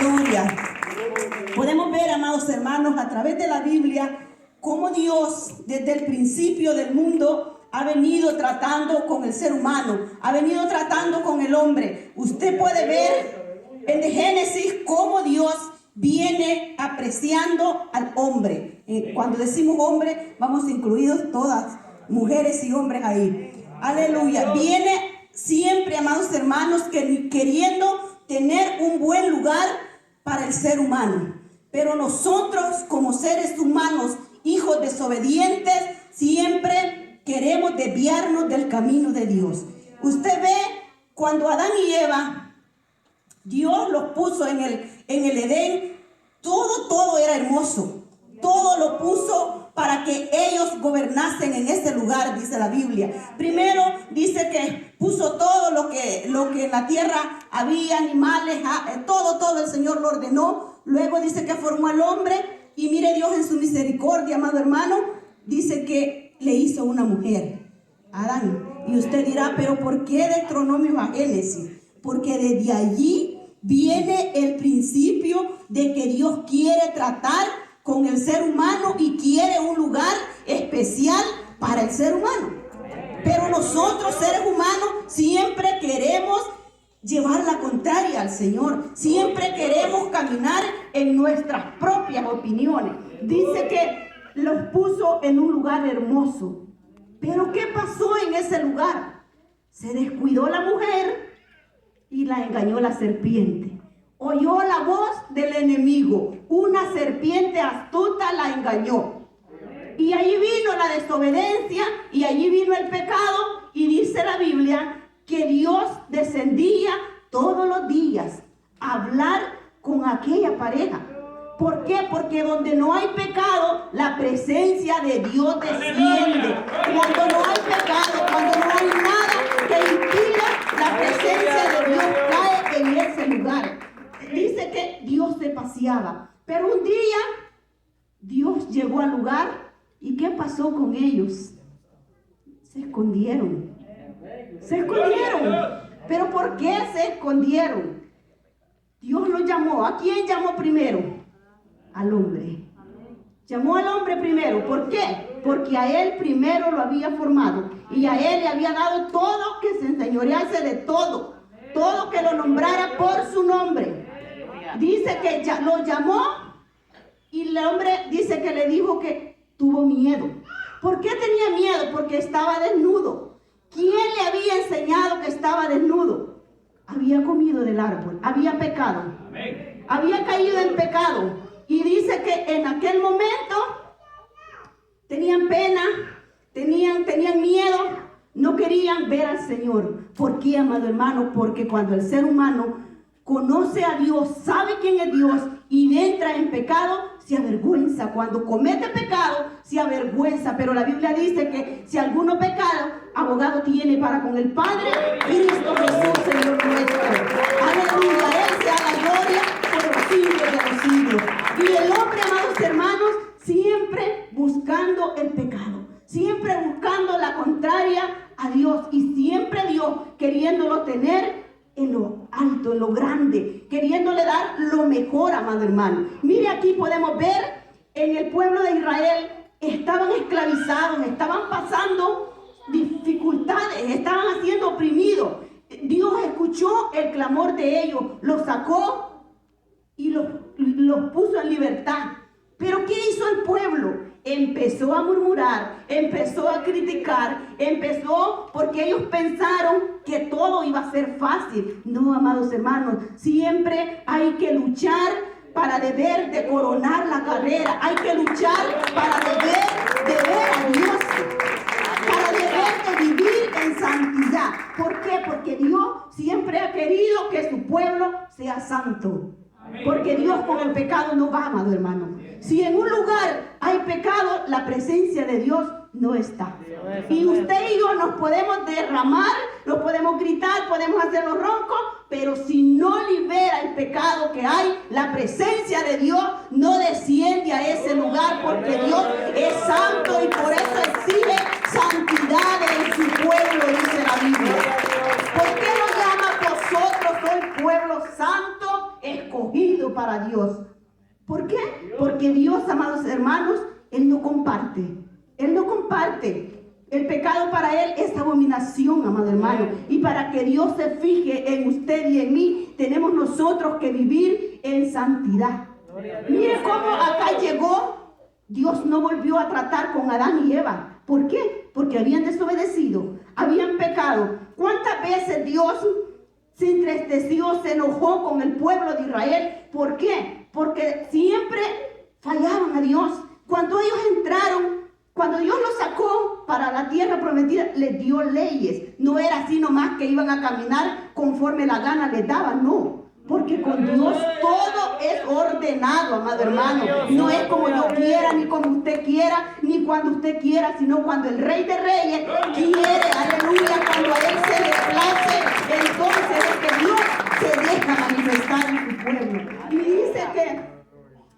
Gloria. Podemos ver, amados hermanos, a través de la Biblia, cómo Dios desde el principio del mundo ha venido tratando con el ser humano, ha venido tratando con el hombre. Usted puede ver en Génesis cómo Dios viene apreciando al hombre. Cuando decimos hombre, vamos incluidos todas, mujeres y hombres ahí. Aleluya. Viene siempre, amados hermanos, queriendo tener un buen lugar para el ser humano. Pero nosotros, como seres humanos, hijos desobedientes, siempre queremos desviarnos del camino de Dios. Usted ve cuando Adán y Eva, Dios los puso en el Edén, todo era hermoso. Todo lo puso para que ellos gobernasen en ese lugar, dice la Biblia. Primero dice que puso todo lo que en la tierra había, animales, todo el Señor lo ordenó. Luego dice que formó al hombre y mire Dios en su misericordia, amado hermano, dice que le hizo una mujer, Adán. Y usted dirá, pero ¿por qué Deuteronomio a Génesis? Porque desde allí viene el principio de que Dios quiere tratar con el ser humano y quiere un lugar especial para el ser humano. Pero nosotros, seres humanos, siempre queremos llevar la contraria al Señor. Siempre queremos caminar en nuestras propias opiniones. Dice que los puso en un lugar hermoso. Pero ¿qué pasó en ese lugar? Se descuidó la mujer y la engañó la serpiente. Oyó la voz del enemigo. Una serpiente astuta la engañó. Y allí vino la desobediencia y allí vino el pecado. Y dice la Biblia que Dios descendía todos los días a hablar con aquella pareja. ¿Por qué? Porque donde no hay pecado, la presencia de Dios desciende. Cuando no hay pecado, cuando no hay nada que impida, la presencia de Dios cae en ese lugar. Dice que Dios se paseaba. Pero un día Dios llegó al lugar y ¿qué pasó con ellos? Se escondieron. Se escondieron. ¿Pero por qué se escondieron? Dios los llamó. ¿A quién llamó primero? Al hombre. Llamó al hombre primero. ¿Por qué? Porque a él primero lo había formado. Y a él le había dado todo, que se enseñorease de todo. Todo, que lo nombrara por su nombre. Dice que ya lo llamó y el hombre dice que le dijo que tuvo miedo. ¿Por qué tenía miedo? Porque estaba desnudo. ¿Quién le había enseñado que estaba desnudo? Había comido del árbol, había pecado. Había caído en pecado. Y dice que en aquel momento tenían pena, tenían miedo, no querían ver al Señor. ¿Por qué, amado hermano? Porque cuando el ser humano conoce a Dios, sabe quién es Dios y entra en pecado, se avergüenza. Cuando comete pecado, se avergüenza. Pero la Biblia dice que si alguno pecado, abogado tiene para con el Padre, Cristo Jesús, Señor nuestro. Aleluya, Él sea la gloria por los siglos de los siglos. Y el hombre, amados hermanos, siempre buscando el pecado, siempre buscando la contraria a Dios y siempre Dios queriéndolo tener en lo alto, en lo grande, queriéndole dar lo mejor, amado hermano. Mire, aquí podemos ver en el pueblo de Israel, estaban esclavizados, estaban pasando dificultades, estaban siendo oprimidos. Dios escuchó el clamor de ellos, los sacó y los puso en libertad. Pero ¿qué hizo el pueblo? Empezó a murmurar, empezó a criticar, empezó porque ellos pensaron que todo iba a ser fácil. No, amados hermanos, siempre hay que luchar para deber de coronar la carrera. Hay que luchar para deber de ver a Dios, para deber de vivir en santidad. ¿Por qué? Porque Dios siempre ha querido que su pueblo sea santo. Porque Dios con el pecado no va, amado hermano. Si en un lugar hay pecado, la presencia de Dios no está. Y usted y yo nos podemos derramar, nos podemos gritar, podemos hacer los roncos, pero si no libera el pecado que hay, la presencia de Dios no desciende a ese lugar, porque Dios es santo y por eso exige santidad en su pueblo, dice la Biblia. ¿Por qué nos llama vosotros sois pueblo santo, escogido para Dios. ¿Por qué? Porque Dios, amados hermanos, Él no comparte. Él no comparte. El pecado para Él es abominación, amado hermano. Y para que Dios se fije en usted y en mí, tenemos nosotros que vivir en santidad. Mire cómo acá llegó. Dios no volvió a tratar con Adán y Eva. ¿Por qué? Porque habían desobedecido, habían pecado. ¿Cuántas veces Dios se entristeció, se enojó con el pueblo de Israel? ¿Por qué? Porque siempre fallaban a Dios. Cuando ellos entraron, cuando Dios los sacó para la tierra prometida, les dio leyes. No era así nomás que iban a caminar conforme la gana les daba, no. Porque con Dios todo es ordenado, amado hermano. No es como yo quiera, ni como usted quiera, ni cuando usted quiera, sino cuando el Rey de Reyes quiere, aleluya, cuando a Él se le place, entonces es que Dios se deja manifestar en su pueblo. Y dice que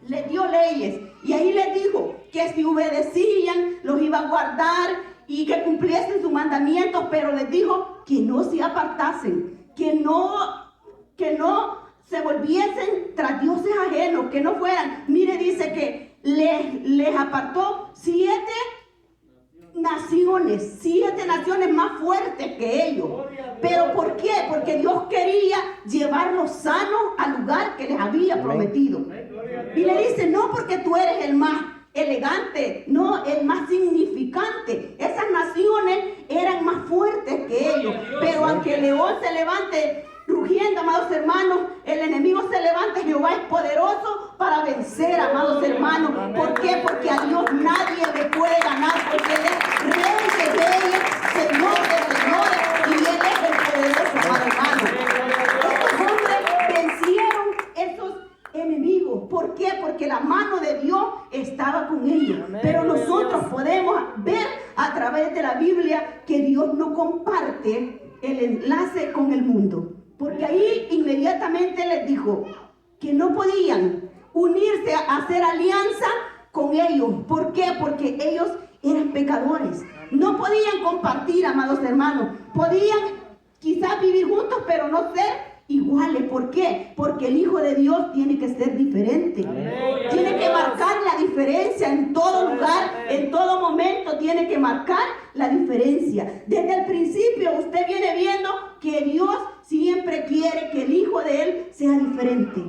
le dio leyes, y ahí les dijo que si obedecían, los iba a guardar y que cumpliesen sus mandamientos, pero les dijo que no se apartasen, que no se volviesen tras dioses ajenos, que no fueran. Mire, dice que les apartó 7 naciones más fuertes que ellos. ¿Pero por qué? Porque Dios quería llevarlos sanos al lugar que les había prometido. Y le dice, no porque tú eres el más elegante, no, el más significante. Esas naciones eran más fuertes que ellos, pero aunque el león se levante rugiendo, amados hermanos, el enemigo se levanta, Jehová es poderoso para vencer, amados hermanos. ¿Por qué? Porque a Dios nadie le puede ganar, porque Él es Rey de reyes, Señor de señores, y Él es el poderoso, amados hermanos. Estos hombres vencieron esos enemigos. ¿Por qué? Porque la mano de Dios estaba con ellos. Pero nosotros podemos ver a través de la Biblia que Dios no comparte el enlace con el mundo. Porque ahí inmediatamente les dijo que no podían unirse a hacer alianza con ellos. ¿Por qué? Porque ellos eran pecadores. No podían compartir, amados hermanos. Podían quizás vivir juntos, pero no ser iguales. ¿Por qué? Porque el Hijo de Dios tiene que ser diferente. Tiene que marcar la diferencia en todo lugar, en todo momento tiene que marcar la diferencia. Desde el principio usted viene viendo que Dios siempre quiere que el Hijo de Él sea diferente.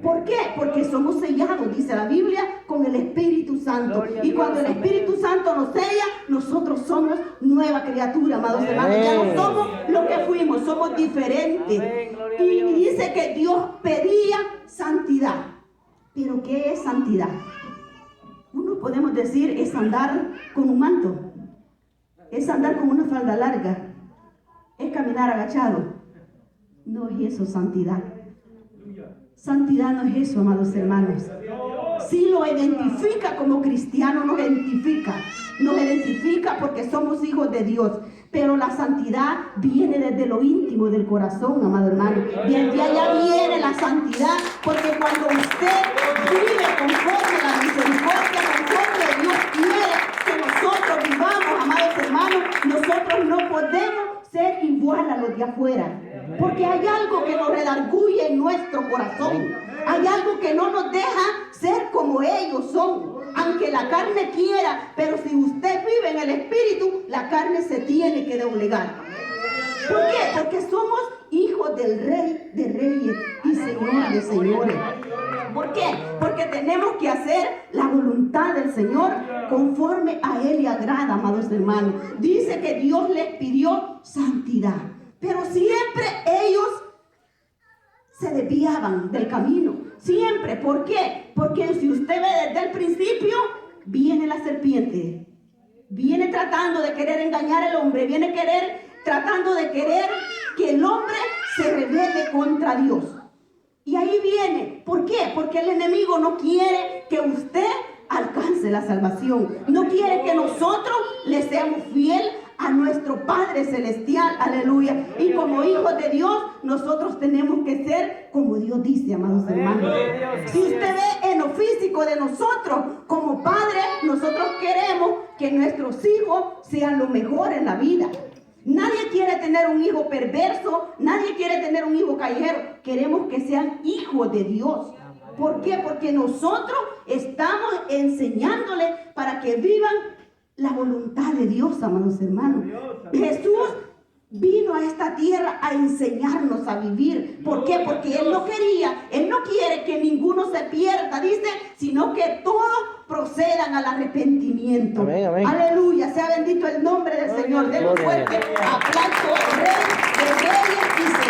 ¿Por qué? Porque somos sellados, dice la Biblia, con el Espíritu Santo. Y cuando el Espíritu Santo nos sella, nosotros somos nueva criatura, amados hermanos. Ya no somos lo que fuimos, somos diferentes. Y dice que Dios pedía santidad. ¿Pero qué es santidad? Uno podemos decir es andar con un manto, es andar con una falda larga, es caminar agachado. No es eso santidad. Santidad no es eso, amados hermanos. Si lo identifica como cristiano, nos identifica porque somos hijos de Dios. Pero la santidad viene desde lo íntimo del corazón, amado hermano. Desde allá viene la santidad, porque cuando usted vive conforme a la misericordia, conforme Dios quiere que nosotros vivamos, amados hermanos, nosotros no podemos ser igual a los de afuera. Porque hay algo que nos redarguye en nuestro corazón. Hay algo que no nos deja ser como ellos son. Aunque la carne quiera, pero si usted vive en el Espíritu, la carne se tiene que doblegar. ¿Por qué? Porque somos hijos del Rey de Reyes y Señor de Señores. ¿Por qué? Porque tenemos que hacer la voluntad del Señor conforme a Él le agrada, amados hermanos. Dice que Dios les pidió santidad. Pero siempre ellos se desviaban del camino. Siempre. ¿Por qué? Porque si usted ve desde el principio, viene la serpiente. Viene tratando de querer engañar al hombre. Viene tratando de querer que el hombre se rebele contra Dios. Y ahí viene. ¿Por qué? Porque el enemigo no quiere que usted alcance la salvación. No quiere que nosotros le seamos fieles a nuestro Padre Celestial, aleluya. Y como hijos de Dios, nosotros tenemos que ser como Dios dice, amados hermanos. Si usted ve en lo físico de nosotros, como padres, nosotros queremos que nuestros hijos sean lo mejor en la vida. Nadie quiere tener un hijo perverso, nadie quiere tener un hijo callejero. Queremos que sean hijos de Dios. ¿Por qué? Porque nosotros estamos enseñándole para que vivan la voluntad de Dios, amados hermanos. Jesús vino a esta tierra a enseñarnos a vivir. ¿Por qué? Porque Él no quiere que ninguno se pierda, dice, sino que todos procedan al arrepentimiento. Amén, amén. Aleluya, sea bendito el nombre del Señor. Denle un fuerte aplauso, Rey de Reyes y Señor.